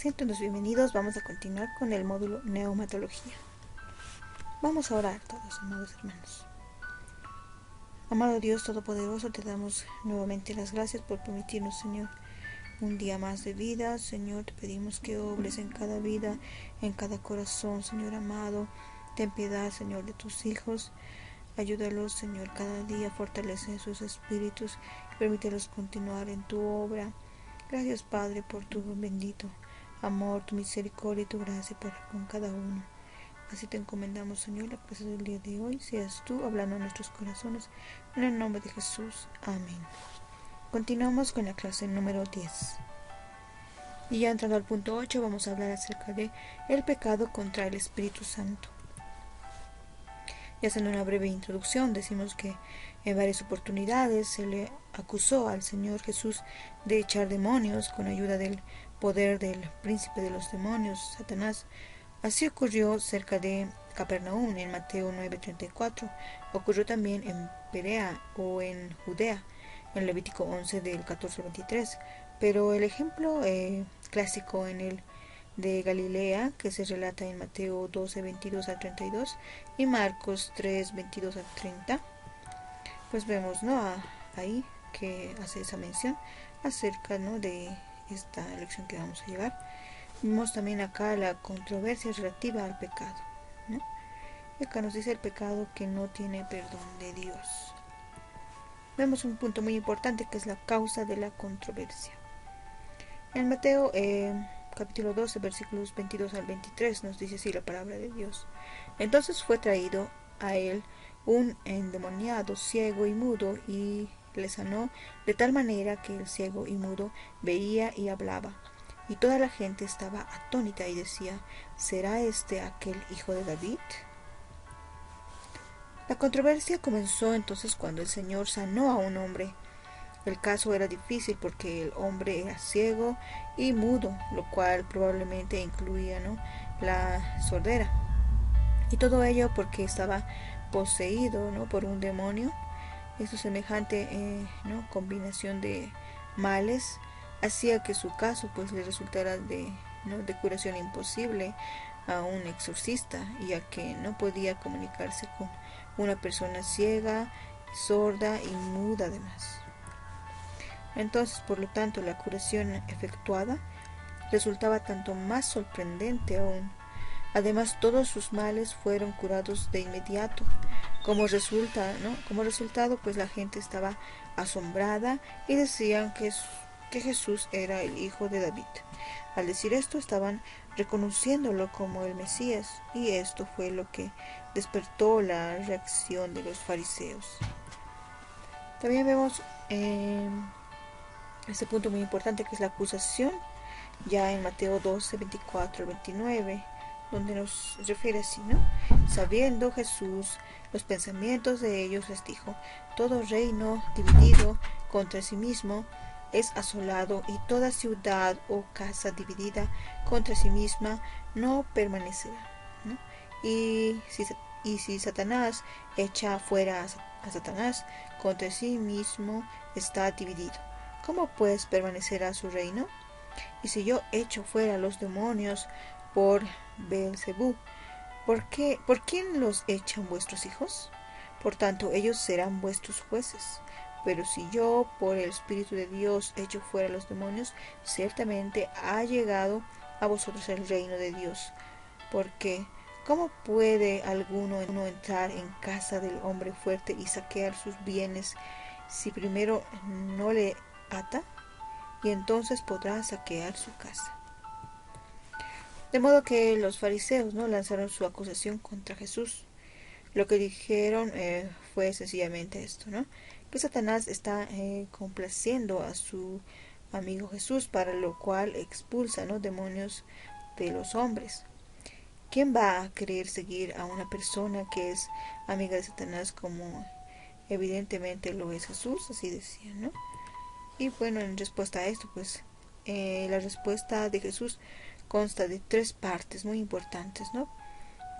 Siéntanos bienvenidos, vamos a continuar con el módulo Neumatología. Vamos a orar todos, amados hermanos. Amado Dios Todopoderoso, te damos nuevamente las gracias por permitirnos, Señor, un día más de vida. Señor, te pedimos que obres en cada vida, en cada corazón, Señor amado. Ten piedad, Señor, de tus hijos. Ayúdalos, Señor, cada día, fortalece sus espíritus y permítelos continuar en tu obra. Gracias, Padre, por tu bendito amor, tu misericordia y tu gracia para con cada uno. Así te encomendamos, Señor, la clase del día de hoy. Seas tú hablando a nuestros corazones. En el nombre de Jesús. Amén. Continuamos con la clase número 10. Y ya entrando al punto 8, vamos a hablar acerca de el pecado contra el Espíritu Santo. Y haciendo una breve introducción, decimos que en varias oportunidades se le acusó al Señor Jesús de echar demonios con ayuda del poder del príncipe de los demonios, Satanás. Así ocurrió cerca de Capernaum en Mateo 9:34. Ocurrió también en Perea o en Judea, en Levítico 11 del 14 al 23. Pero el ejemplo clásico en el de Galilea, que se relata en Mateo 12:22 al 32 y Marcos 3:22 al 30, pues vemos, ¿no?, ahí que hace esa mención acerca, ¿no?, de esta lección que vamos a llevar. Vemos también acá la controversia relativa al pecado, ¿no? Y acá nos dice el pecado que no tiene perdón de Dios. Vemos un punto muy importante que es la causa de la controversia. En Mateo capítulo 12, versículos 22 al 23 nos dice así la palabra de Dios. Entonces fue traído a él un endemoniado ciego y mudo, y le sanó de tal manera que el ciego y mudo veía y hablaba. Y toda la gente estaba atónita y decía: ¿será este aquel hijo de David? La controversia comenzó entonces cuando el Señor sanó a un hombre. El caso era difícil porque el hombre era ciego y mudo, lo cual probablemente incluía, ¿no?, la sordera. Y todo ello porque estaba poseído, ¿no?, por un demonio. Esa semejante ¿no?, combinación de males hacía que su caso pues le resultara de curación imposible a un exorcista, ya que no podía comunicarse con una persona ciega, sorda y muda además. Entonces, por lo tanto, la curación efectuada resultaba tanto más sorprendente aún. Además, todos sus males fueron curados de inmediato. Como resultado, pues la gente estaba asombrada y decían que Jesús era el hijo de David. Al decir esto, estaban reconociéndolo como el Mesías, y esto fue lo que despertó la reacción de los fariseos. También vemos este punto muy importante que es la acusación, ya en Mateo 12, 24 al 29, donde nos refiere así, ¿no? Sabiendo Jesús los pensamientos de ellos, les dijo: todo reino dividido contra sí mismo es asolado, y toda ciudad o casa dividida contra sí misma no permanecerá, ¿no? Y si Satanás echa fuera a Satanás, contra sí mismo está dividido. ¿Cómo pues permanecerá su reino? Y si yo echo fuera los demonios por Beelzebú, ¿por quién los echan vuestros hijos? Por tanto, ellos serán vuestros jueces. Pero si yo por el Espíritu de Dios echo fuera los demonios, ciertamente ha llegado a vosotros el reino de Dios. Porque ¿cómo puede alguno entrar en casa del hombre fuerte y saquear sus bienes si primero no le ata? Y entonces podrá saquear su casa. De modo que los fariseos, ¿no?, lanzaron su acusación contra Jesús. Lo que dijeron fue sencillamente esto, ¿no?, que Satanás está complaciendo a su amigo Jesús, para lo cual expulsa, ¿no?, demonios de los hombres. ¿Quién va a querer seguir a una persona que es amiga de Satanás, como evidentemente lo es Jesús? Así decían, ¿no? Y bueno, en respuesta a esto, pues la respuesta de Jesús consta de 3 partes muy importantes, ¿no?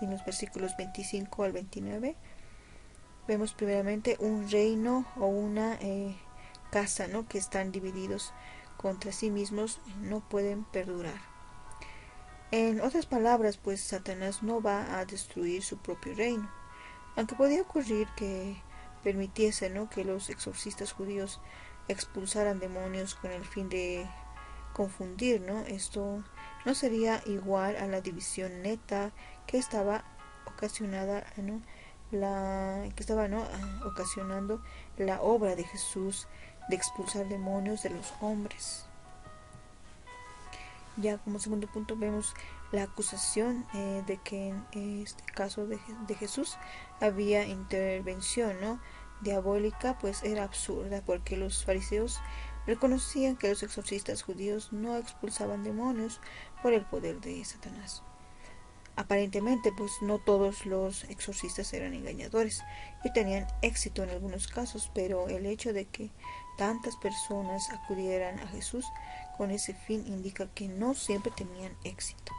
En los versículos 25 al 29 vemos primeramente un reino o una casa, ¿no?, que están divididos contra sí mismos, no pueden perdurar. En otras palabras, pues Satanás no va a destruir su propio reino, aunque podía ocurrir que permitiese, ¿no?, que los exorcistas judíos expulsaran demonios con el fin de confundir, ¿no? Esto no sería igual a la división neta que estaba ocasionada, ¿no?, ocasionando la obra de Jesús de expulsar demonios de los hombres. Ya como segundo punto vemos la acusación de que en este caso de Jesús había intervención, ¿no?, diabólica, pues era absurda, porque los fariseos reconocían que los exorcistas judíos no expulsaban demonios por el poder de Satanás. Aparentemente, pues no todos los exorcistas eran engañadores y tenían éxito en algunos casos, pero el hecho de que tantas personas acudieran a Jesús con ese fin indica que no siempre tenían éxito.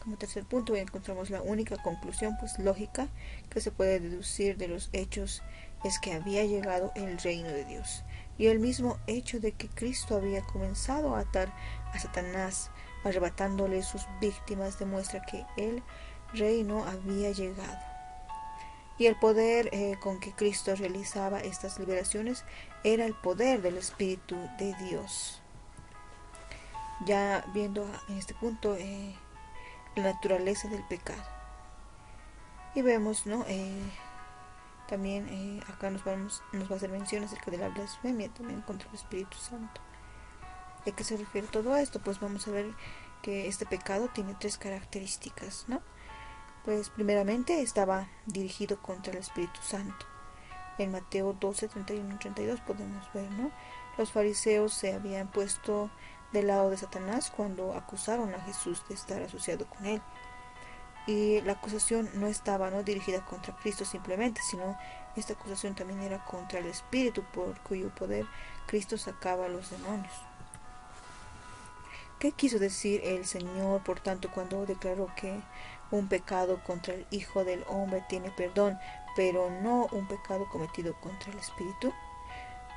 Como tercer punto encontramos la única conclusión, pues lógica, que se puede deducir de los hechos es que había llegado el reino de Dios, y el mismo hecho de que Cristo había comenzado a atar a Satanás arrebatándole sus víctimas demuestra que el reino había llegado. Y el poder con que Cristo realizaba estas liberaciones era el poder del Espíritu de Dios. Ya viendo en este punto la naturaleza del pecado. Y vemos, ¿no?, también acá nos va a hacer mención acerca de la blasfemia también contra el Espíritu Santo. ¿De qué se refiere todo esto? Pues vamos a ver que este pecado tiene tres características, ¿no? Pues primeramente estaba dirigido contra el Espíritu Santo. En Mateo 12, 31 y 32 podemos ver, ¿no? Los fariseos se habían puesto del lado de Satanás cuando acusaron a Jesús de estar asociado con él. Y la acusación no estaba, ¿no?, dirigida contra Cristo simplemente, sino esta acusación también era contra el Espíritu por cuyo poder Cristo sacaba a los demonios. ¿Qué quiso decir el Señor, por tanto, cuando declaró que un pecado contra el Hijo del Hombre tiene perdón, pero no un pecado cometido contra el Espíritu?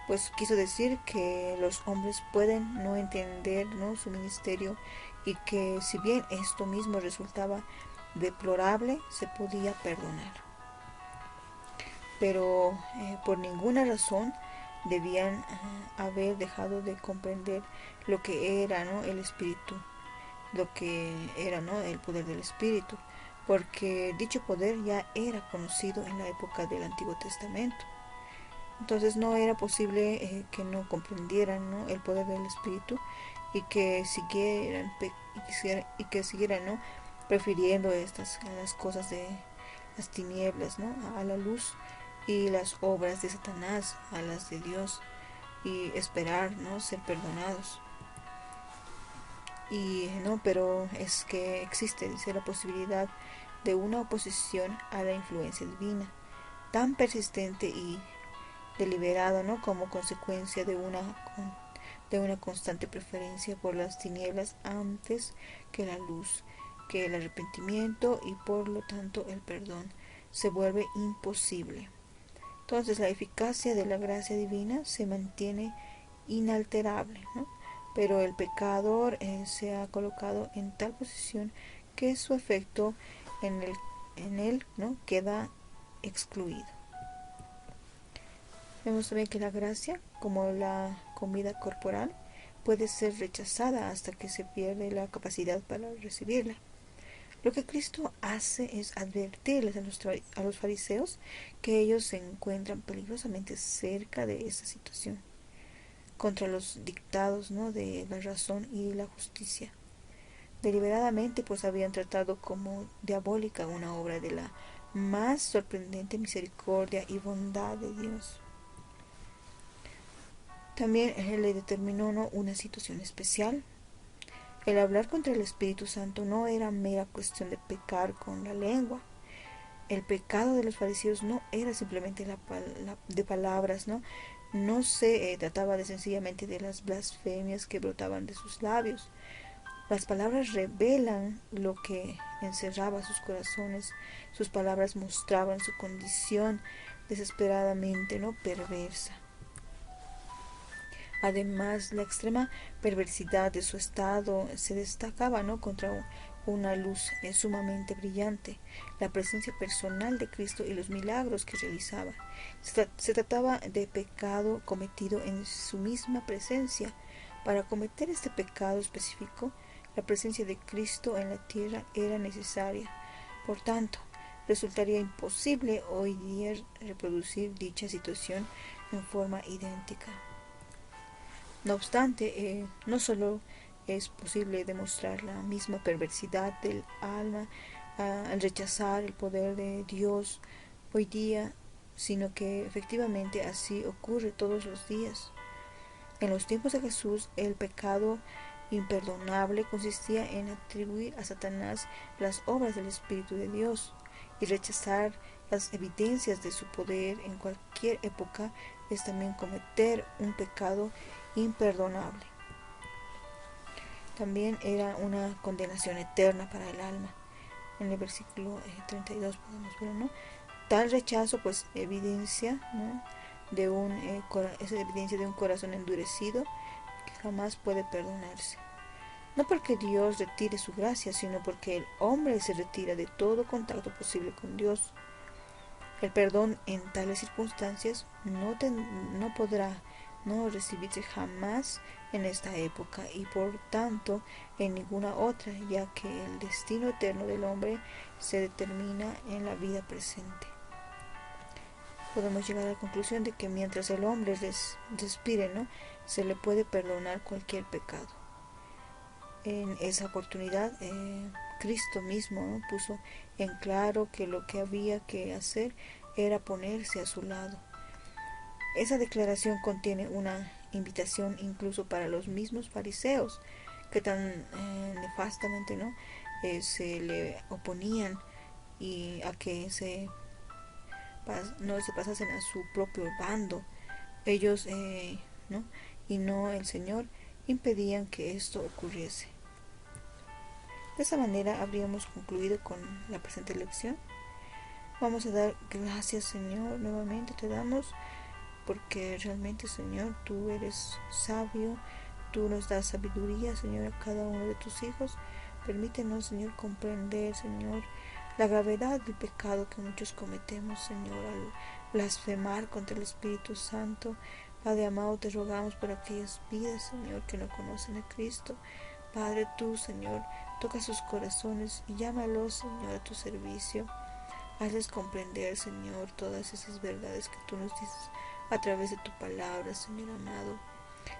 Pues quiso decir que los hombres pueden no entender, ¿no?, su ministerio, y que si bien esto mismo resultaba deplorable, se podía perdonar. Pero por ninguna razón debían haber dejado de comprender lo que era, ¿no?, el Espíritu, lo que era, ¿no?, el poder del Espíritu, porque dicho poder ya era conocido en la época del Antiguo Testamento. Entonces no era posible que no comprendieran, ¿no?, el poder del Espíritu, y que siguieran, ¿no?, prefiriendo las cosas de las tinieblas, ¿no?, a la luz, y las obras de Satanás a las de Dios, y esperar, ¿no?, ser perdonados. Y no, pero es que existe, dice, la posibilidad de una oposición a la influencia divina, tan persistente y deliberada, ¿no?, como consecuencia de una constante preferencia por las tinieblas antes que la luz, que el arrepentimiento y por lo tanto el perdón se vuelve imposible. Entonces la eficacia de la gracia divina se mantiene inalterable, ¿no?, pero el pecador se ha colocado en tal posición que su efecto en él, ¿no?, queda excluido. Vemos también que la gracia, como la comida corporal, puede ser rechazada hasta que se pierde la capacidad para recibirla. Lo que Cristo hace es advertirles a los fariseos que ellos se encuentran peligrosamente cerca de esa situación, contra los dictados, ¿no?, de la razón y la justicia. Deliberadamente, pues habían tratado como diabólica una obra de la más sorprendente misericordia y bondad de Dios. También le determinó, ¿no?, una situación especial. El hablar contra el Espíritu Santo no era mera cuestión de pecar con la lengua. El pecado de los fariseos no era simplemente de palabras, ¿no? No se trataba sencillamente de las blasfemias que brotaban de sus labios. Las palabras revelan lo que encerraba sus corazones. Sus palabras mostraban su condición desesperadamente, ¿no?, perversa. Además, la extrema perversidad de su estado se destacaba, ¿no?, contra una luz sumamente brillante, la presencia personal de Cristo y los milagros que realizaba. Se trataba de pecado cometido en su misma presencia. Para cometer este pecado específico, la presencia de Cristo en la tierra era necesaria. Por tanto, resultaría imposible hoy día reproducir dicha situación en forma idéntica. No obstante, no solo es posible demostrar la misma perversidad del alma al rechazar el poder de Dios hoy día, sino que efectivamente así ocurre todos los días. En los tiempos de Jesús, el pecado imperdonable consistía en atribuir a Satanás las obras del Espíritu de Dios y rechazar las evidencias de su poder en cualquier época es también cometer un pecado imperdonable. También era una condenación eterna para el alma. En el versículo 32 podemos ver, ¿no? Tal rechazo pues evidencia, ¿no?, es evidencia de un corazón endurecido que jamás puede perdonarse. No porque Dios retire su gracia, sino porque el hombre se retira de todo contacto posible con Dios. El perdón en tales circunstancias no podrá no recibirse jamás en esta época y por tanto en ninguna otra, ya que el destino eterno del hombre se determina en la vida presente. Podemos llegar a la conclusión de que mientras el hombre respire, ¿no?, se le puede perdonar cualquier pecado. En esa oportunidad, Cristo mismo, ¿no?, puso en claro que lo que había que hacer era ponerse a su lado. Esa declaración contiene una invitación incluso para los mismos fariseos que tan nefastamente, ¿no?, se le oponían y a que no se pasasen a su propio bando. Ellos, ¿no?, y no el Señor, impedían que esto ocurriese. De esa manera habríamos concluido con la presente lección. Vamos a dar gracias, Señor, nuevamente te damos, porque realmente, Señor, tú eres sabio, tú nos das sabiduría, Señor, a cada uno de tus hijos. Permítenos, Señor, comprender, Señor, la gravedad del pecado que muchos cometemos, Señor, al blasfemar contra el Espíritu Santo. Padre amado, te rogamos por aquellas vidas, Señor, que no conocen a Cristo. Padre, tú, Señor, toca sus corazones y llámalos, Señor, a tu servicio. Hazles comprender, Señor, todas esas verdades que tú nos dices a través de tu palabra, Señor amado.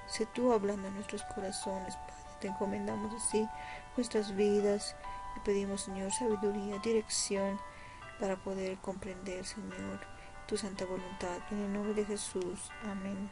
Sé tú hablando en nuestros corazones, Padre. Te encomendamos así nuestras vidas y pedimos, Señor, sabiduría, dirección para poder comprender, Señor, tu santa voluntad. En el nombre de Jesús. Amén.